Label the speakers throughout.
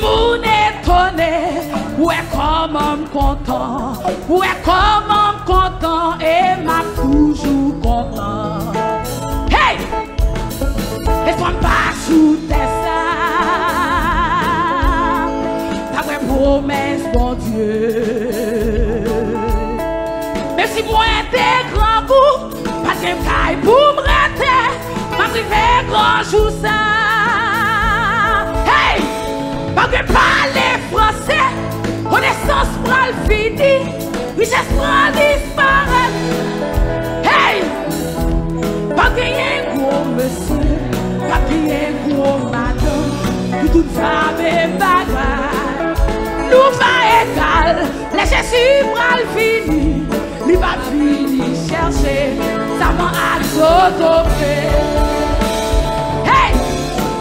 Speaker 1: moun étonné, ouais comment content, ouais comment content et m'a toujours content. Hey, laisse-moi pas sous tes ça, ta vraie promesse bon Dieu. Même si moi t'es grand goût, pas de caille pour me rater, m'a privé grand jour ça. Pas que parler français, connaissance pral fini, richesse pral disparaître. Hey! Pas qu'il y ait un gros monsieur, pas qu'il y ait un gros madame, toute femme et bagarre. Nous va égal, les Jésus pral fini, il va finir chercher, ça m'a adopté. Hey!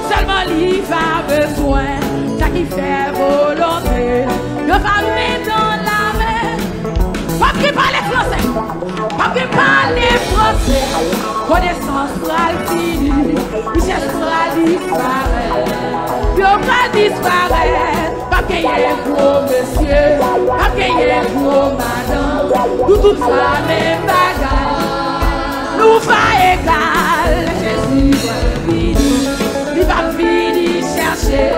Speaker 1: Seulement il va besoin. Qui fait volonté, le famille dans la main. Pas qui parle français, pas qui parle français. Connaissance pral fini, richesse pral disparaître. Yo pral disparaître. Pas qu'il y ait un gros monsieur, pas qu'il y ait un gros madame. Nous toutes femmes et bagarre, nous va égal. Jésus va fini, il va finir chercher.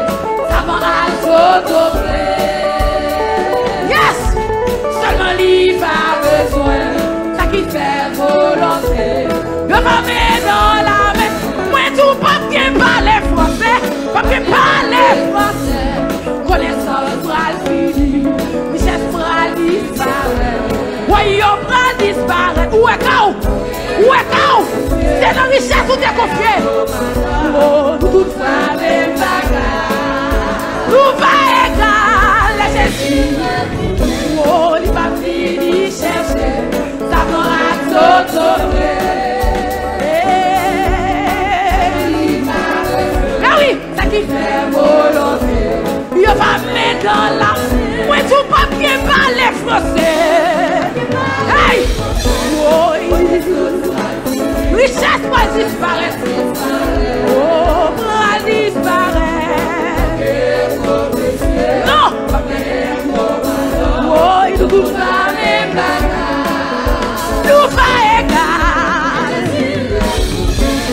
Speaker 1: Yes! Seulement il va besoin, ça qui fait volonté. Le famille dans la main. Moi tout pas qui parle français, pas qui parle français. Connaissance pral fini, richesse pral disparaître. Oui, yo pral disparaître. Où est Kao? Où est Kao? C'est la richesse où t'es confié. Oh, toute femme et bagarre. Nous va égal, Jésus. Oh, il va finir chercher, ça va t'autorer. Ah oui, ça qui fait volonté. Il va mettre dans la main. Moi, tout pas bien parler français. Hey! Oh, richesse va disparaître. Oh, va disparaître. Non! Oh, il nous va même nous va égal.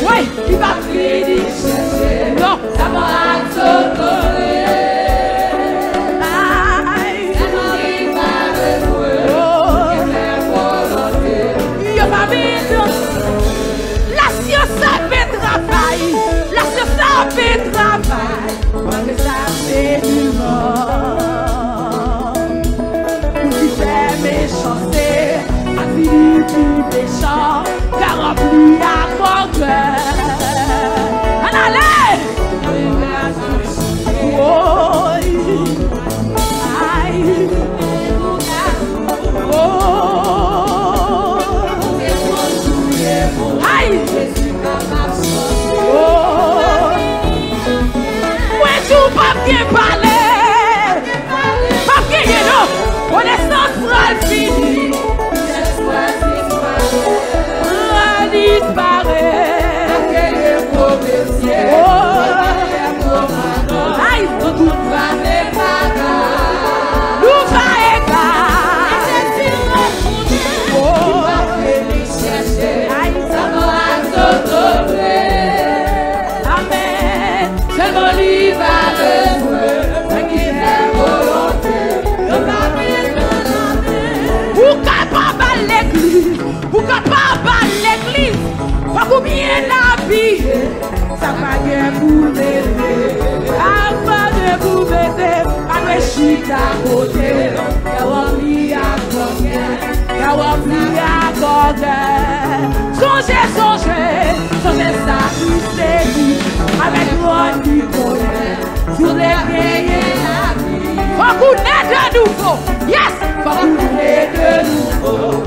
Speaker 1: Oui, il va finir chercher. Non, ça va s'autorer. La science a fait travail. La science a fait travail. Mais ça fait du mort. Pour qui fait méchanceté, à finir du méchant, car rempli à mon cœur. En allez! Oh! Aïe! Oh! Aïe! Oh! Tout pas bien parler, pas bien non, connaissance pral fini, pral disparaître, aïe, tout va me pagar, nous va égal, oh, aïe, ça va s'autorer, amen, seulement lui va. Combien d'habillés, ça va bien pour m'aider. Avant de vous aider, pas de chute à côté. Y'a rempli à côté. Songez, songez ça qui s'est dit. Avec moi qui connaît, sur les veillées la vie. Faut qu'on ait de nouveau, yes, faut qu'on ait de nouveau.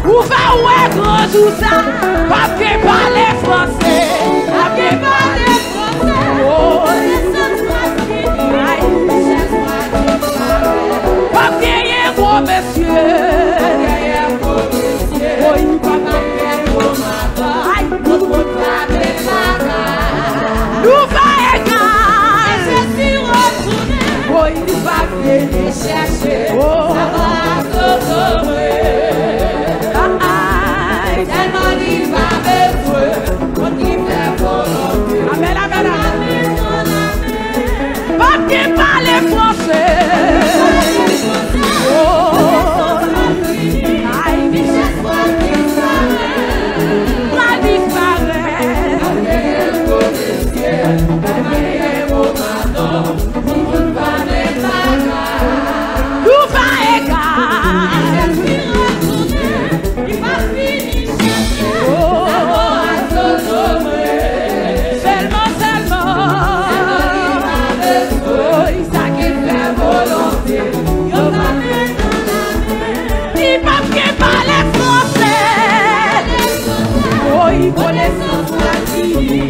Speaker 1: Où va où est grand tout ça? Pas que parler français, pas que parler français. Oh, pas que gros monsieur. Oh, papa, nous va égal. venir chercher, ça va s'automer. Tellement il va besoin, on y fait volonté. Amen, amen, amen. Pas qui parle français.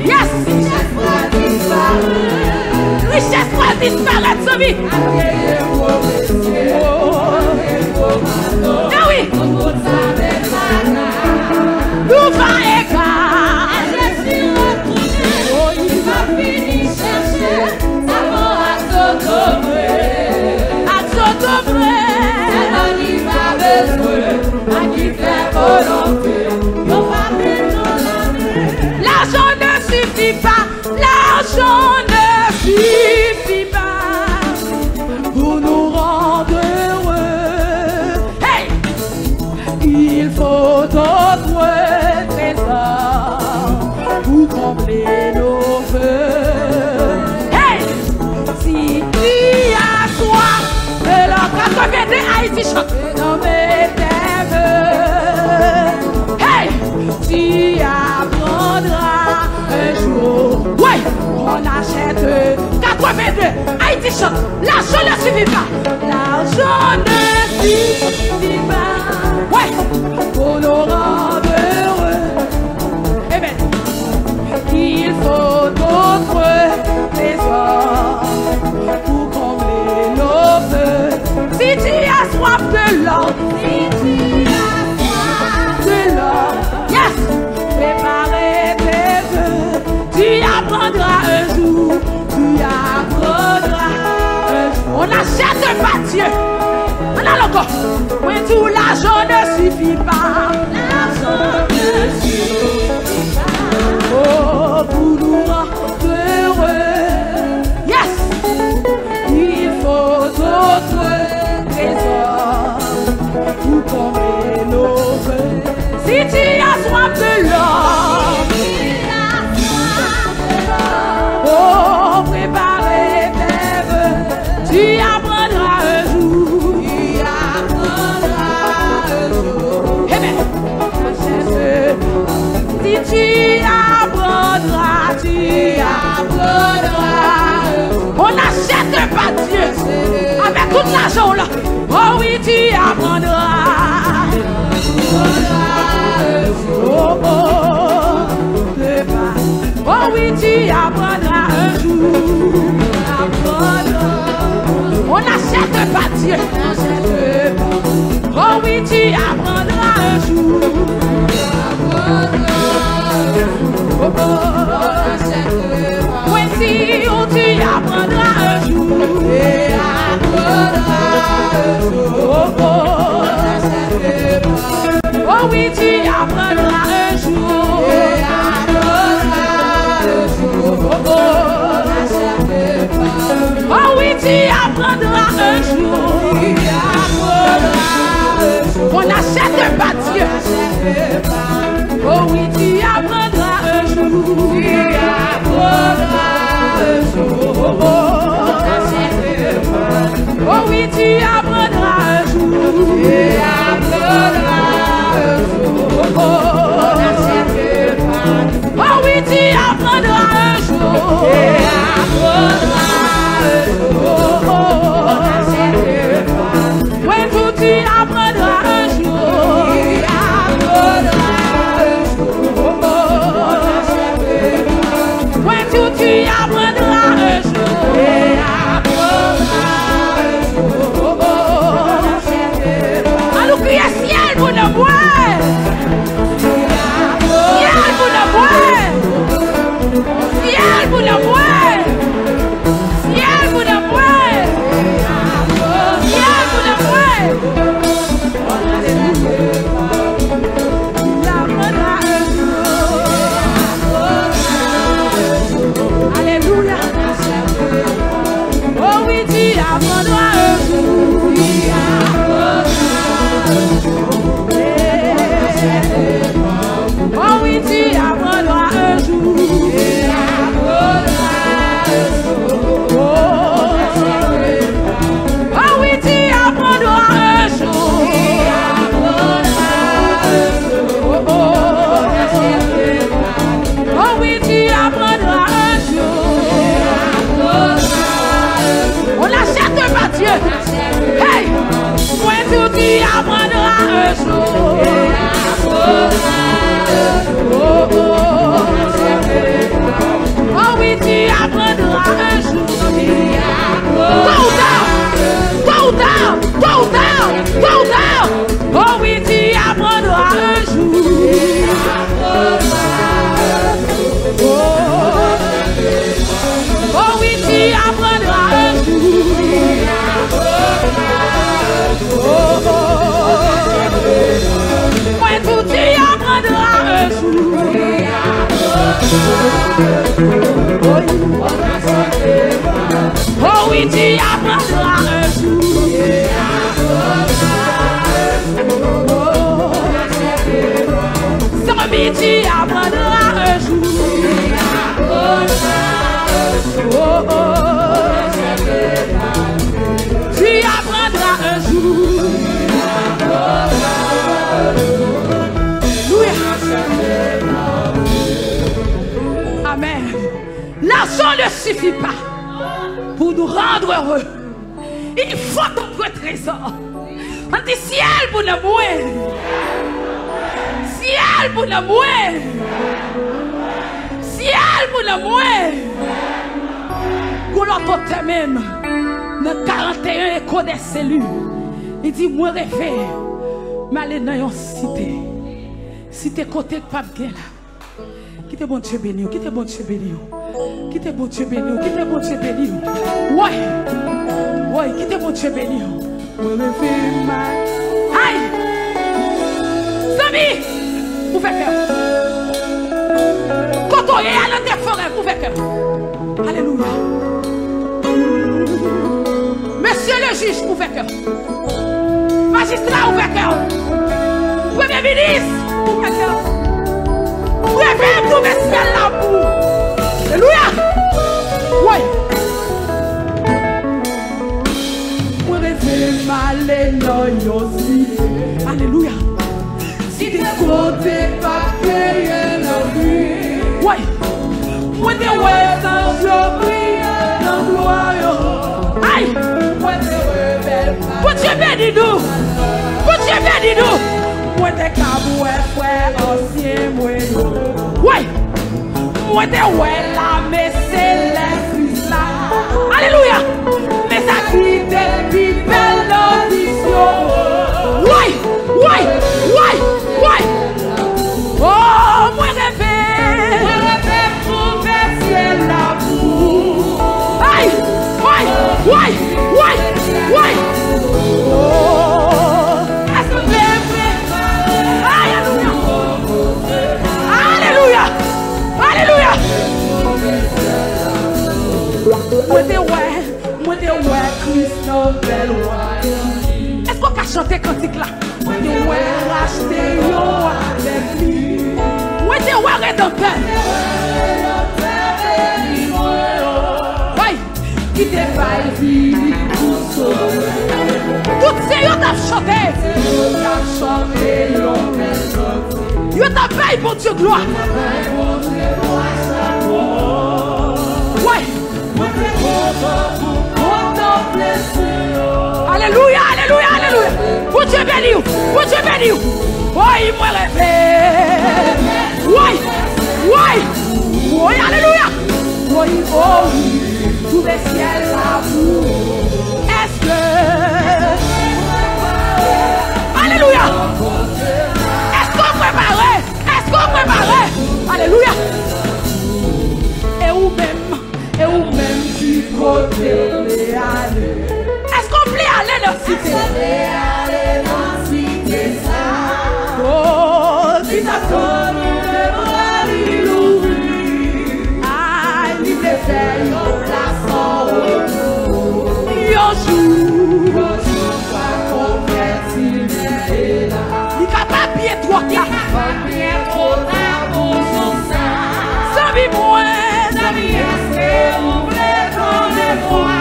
Speaker 1: Yes! Richesse va disparaître, sa vie. Ah oui! Nous va égarer. Oh, il va finir chercher. Ça va à Sodomé. À Sodomé. Il va besoin. À qui fait volonté. L'argent ne suffit pas, l'argent ne suffit pas pour nous rendre heureux. Hey! Il faut d'autres trésors pour combler nos vœux. Hey! Si tu as soif de l'or, quand tu viens de Haïti, chante dans mes rêves. Hey! Tu apprendras un jour. Ouais, on achète 82. Haïti chante. L'argent ne suffit pas. L'argent ne suffit pas. Ouais, pour nous rendre heureux. Eh bien, il faut d'autres trésors pour combler nos vœux. Si tu as soif de l'or, si tu as soif de l'or, yes! Préparer tes vœux, tu apprendras un jour, tu apprendras un jour. On achète pas Dieu. On a encore. Oui, tout l'argent ne suffit pas. L'argent ne suffit pas. Oh, pour nous rendre heureux. Yes! Il faut d'autres trésors pour combler nos vœux. Si tu as soif de l'or, oh, préparer tes vœux, tu apprendras un jour, tu apprendras un jour. Eh bien, si tu apprendras, tu apprendras. On n'achète pas Dieu avec tout l'argent là. Oh oui, tu apprendras. Oh, oh, oh oui, tu apprendras un jour. On n'achète pas Dieu. Oh oui, tu apprendras un jour. Oh, oh, oui, si oh, tu apprendras un jour. Oh, oh, oh oui, tu apprendras un jour. Oh oui, tu apprendras un jour. On n'achète pas Dieu. Oh oui, tu apprendras un jour. Tu apprendras un jour. Oh oui, tu apprendras un jour. Tu apprendras un jour. Oh oui, tu apprendras un jour. Tu apprendras un jour. Oui, tout tu apprendras un jour. Tu apprendras un jour. Oui, tout tu apprendras un jour. Tu apprendras un jour. Allons crier ciel pour le bois. Ciel pour le bois. Ciel pour le bois. Oh oui, tu apprendras un jour. Tôt ou tard. Oh oui, tu apprendras un jour. Oh oui, tu apprendras un jour. Moi tout, tu apprendras un jour. Oh oui, tu apprendras un jour. Zombie, tu apprendras un jour. Tu apprendras un jour. Amen. L'argent ne suffit pas pour nous rendre heureux. Il faut notre trésor. On dit ciel pour nous mourir. Ciel pour nous mourir. Ciel pour nous mourir. Pour l'autre même, dans 41 échos des cellules, il dit moi rêver, mais aller dans une cité. Cité côté pas bien là. Qui te bon Dieu béni, qui te bon Dieu béni. Qui te bon Dieu béni, qui te bon Dieu béni. Ouais, qui te bon Dieu béni. Aïe! Zami! Ouvrez cœur. Quand on est à l'intérieur forêt, ouvrez cœur. Alléluia. Monsieur le juge, ouvrez cœur. Magistrat, ouvrez cœur. Premier ministre, ouvrez cœur. Ouvrez tout le ciel là-haut. Alléluia. Ouais. Alléluia. Si tu côté pas payer la vie. Ouais. Moi des ouais dans je prie dans gloire. Aïe. Moi des rebelles. Pour Dieu béni nous. Pour Dieu béni nous. Moi des cabouets frère ancien moi. Ouais. Moi des ouais la mais c'est l'esprit là. Alléluia. Mais ça qui depuis belle audition. Ouais. Oh, moi rêver pour verser l'amour. Aïe, ouais. Oh, est-ce que Alléluia. Moi de ouais, Christophe Belle. Est-ce qu'on peut chanter cantique là? Moi de ouais, racheter yo avec lui. Moi de ouais, rédempteur. Oui, qui te fait vivre pour sauver. Tout c'est yo t'a chanté. Yo t'a payé pour Dieu gloire. Ouais. Alléluia. Pour Dieu béni. Oui, moi rêver. Oui, alléluia. Oui, tout le ciel l'amour. Est-ce que alléluia. Est-ce qu'on préparait? Alléluia. Et où même du côté aller. Est-ce qu'on peut aller dans la cité? Oh, si ça sonne, il l'oublie. Ah, il te fait une place en haut. Il joue pas convertir là. Il capable bien trop tard. Pour son sang. Ça vit moins, ça vit assez. On voulait qu'on est moi.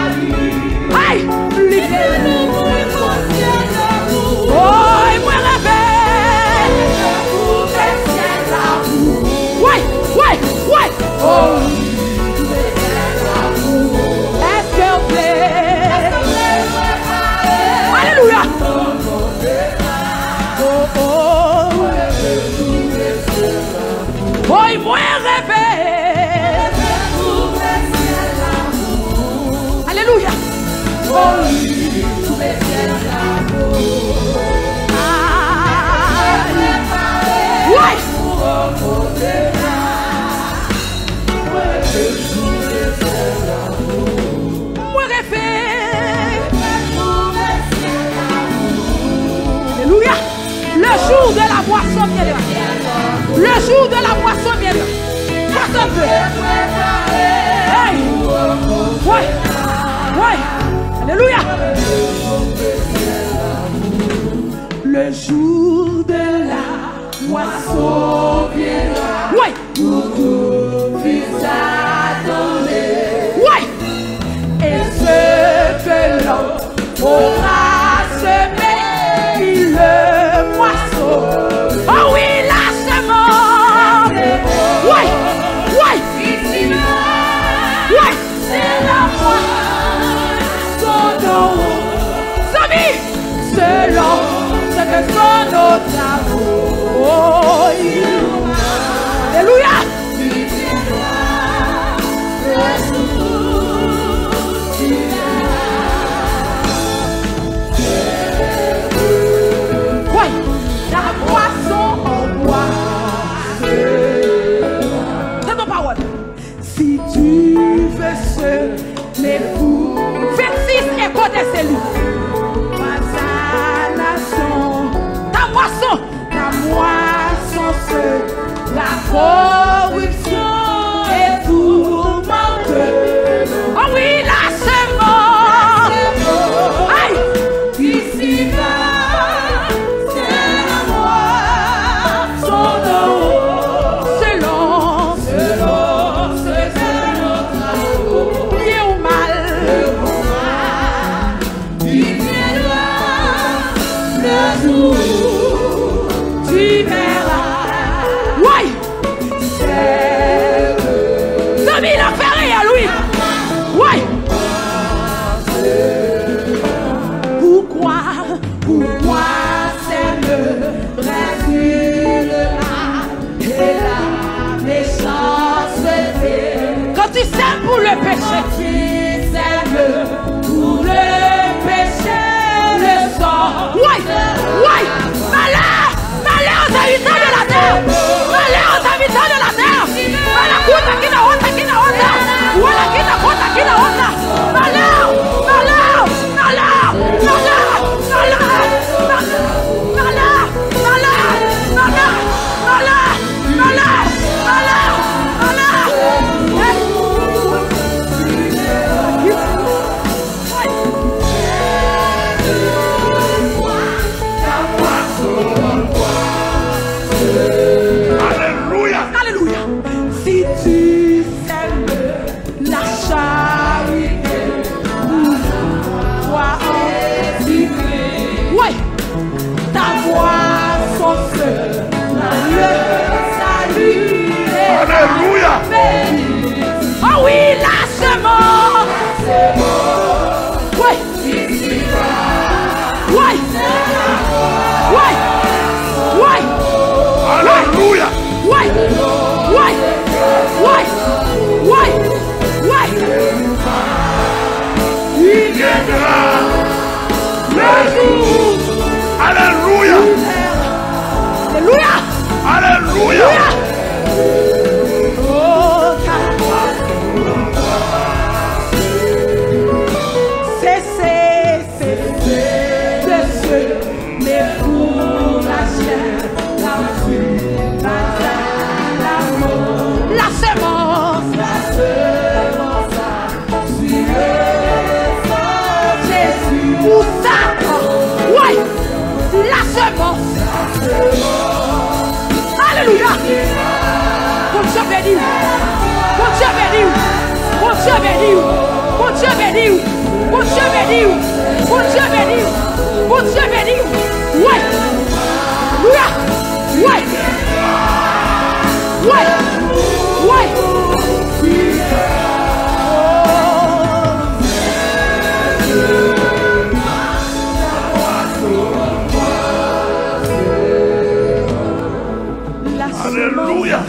Speaker 1: moisson viendra. Le jour de la moisson viendra. Passe un peu. Hey. Ouais. Ouais. Alléluia. Le jour de la moisson viendra. Ouais. Vous attendez. Ouais. Et ce que l'homme aura semé, il le moisson. Oh oui, la semence. Ouais. Ouais. Ouais. C'est la moisson. Selon ce que sont nos travaux. Oh, alléluia. Oui, la moisson en bois. C'est ton parole. Si tu veux semer pour 26 échos des cellules. Ta moisson, c'est la corruption et tourmente. Oh oui, la semence. Aïe, ici va, c'est la moisson selon ce que notre amour. Bien ou mal, il viendra le jour. Tu verras. Oui. C'est il a fait rien, lui. Oui. Pourquoi c'est le résultat et la méchanceté? Quand tu sèmes pour le péché, tu sèmes pour le péché, le sang. Oui. Oui. Malheur aux habitants de la terre. Malheur aux habitants de la terre. Malakuta kina honta kina honta. Wala kina honta kina honta. Malheur, malheur, malheur, malheur, malheur, malheur, malheur, malheur, malheur, malheur, malheur, Alléluia. Si tu aimes la charité, toi oui, ta moisson sera le salut. Alléluia. Oh oui, la semence. Oui. Oui. Oui. Oui. Alléluia. Oui. Oui. Oui. Oui. Oui. Il viendra le jour. Alléluia. Alléluia. Alléluia. Alléluia. Mon Dieu béni. Mon Dieu béni. Mon Dieu béni. Mon Dieu béni. Mon Dieu béni. Mon Dieu béni. Mon Dieu béni. Ouais. Ouais. Ouais. Ouais. Ouais. Alléluia.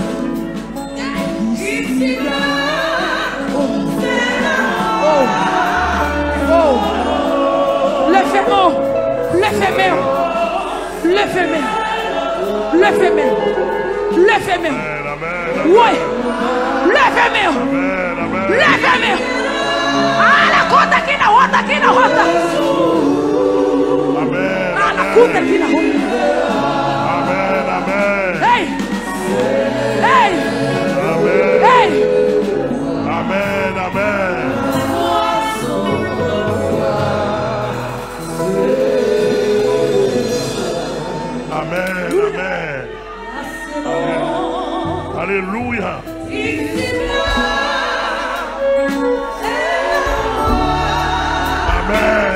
Speaker 1: Lève-moi. Oui. Lève-moi. Ah, la conta aqui na rota. Ah, la conta aqui na rota. Hey! Hey!
Speaker 2: Amen.
Speaker 1: Hey!
Speaker 2: Amen. Amen. Amen. Amen. Alléluia. Amen.